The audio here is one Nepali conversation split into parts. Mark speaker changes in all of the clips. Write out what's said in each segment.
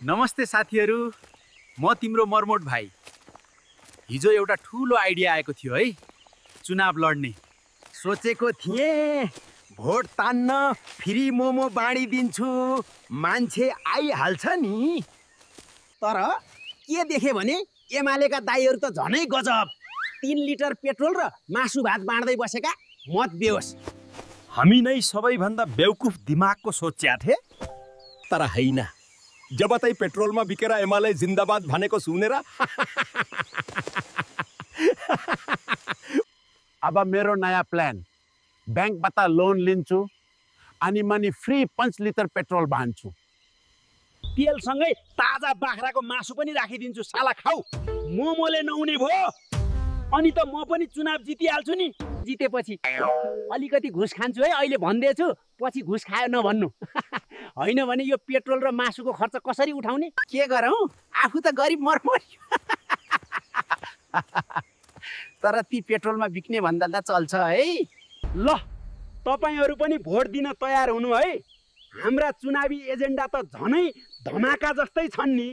Speaker 1: नमस्ते साथीहरू, म तिम्रो मर्मोट भाइ। हिजो एउटा ठुलो आइडिया आएको थियो है, चुनाव लड्ने।
Speaker 2: सोचेको थिएँ भोट तान्न फ्री मोमो बाँडिदिन्छु, मान्छे आइहाल्छ नि। तर के देखेँ भने एमालेका दाइहरू त झनै गजब, 3 लिटर पेट्रोल र मासु भात बाँड्दै बसेका मत बेहोस।
Speaker 3: हामी नै सबैभन्दा बेवकुफ दिमागको सोच्या थिए, तर होइन।
Speaker 4: जब तै पेट्रोलमा बिकेर एमाले जिन्दाबाद भनेको सुनेर
Speaker 5: अब मेरो नयाँ प्लान, ब्याङ्कबाट लोन लिन्छु अनि मनी फ्री 5 लिटर पेट्रोल बाँड्छु।
Speaker 2: तेलसँगै ताजा बाख्राको मासु पनि राखिदिन्छु, साला खाऊ। मोमोले नहुने भयो अनि त म पनि चुनाव जितिहाल्छु नि। जितेपछि अलिकति घुस खान्छु है, अहिले भन्दैछु, पछि घुस खायो नभन्नु। होइन भने यो पेट्रोल र मासुको खर्च कसरी उठाउने?
Speaker 5: के गरौँ, आफू त गरिब मर्मर्यो। तर ती पेट्रोलमा बिक्ने भन्दा त चल्छ है।
Speaker 2: ल, तपाईहरू पनि भोट दिन तयार हुनु है। हाम्रा चुनावी एजेन्डा त झनै धमाका जस्तै छन् नि।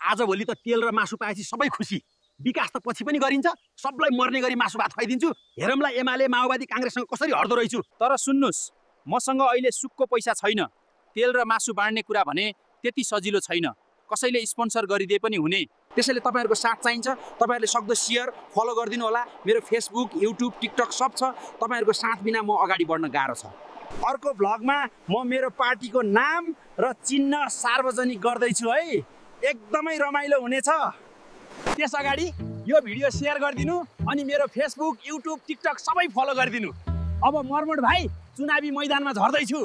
Speaker 2: आजभोलि त तेल र मासु पाएपछि सबै खुसी। विकास त पछि पनि गरिन्छ, सबलाई मर्ने गरी मासु भात खुवाइदिन्छु। हेरौँला एमाले माओवादी काङ्ग्रेससँग कसरी हट्दो रहेछु।
Speaker 1: तर सुन्नुस्, मसँग अहिले सुक्को पैसा छैन। तेल र मासु बाँड्ने कुरा भने त्यति सजिलो छैन। कसैले स्पोन्सर गरिदिए पनि हुने। त्यसैले तपाईँहरूको साथ चाहिन्छ। तपाईँहरूले सक्दो सेयर, फलो गरिदिनु होला। मेरो फेसबुक, युट्युब, टिकटक सब छ। तपाईँहरूको साथ बिना म अगाडि बढ्न गाह्रो छ।
Speaker 2: अर्को भ्लगमा म मेरो पार्टीको नाम र चिन्ह सार्वजनिक गर्दैछु है। एकदमै रमाइलो हुनेछ। त्यस अगाडि यो भिडियो सेयर गरिदिनु अनि मेरो फेसबुक, युट्युब, टिकटक सबै फलो गरिदिनु। अब मर्मोट भाइ चुनावी मैदानमा झर्दैछु।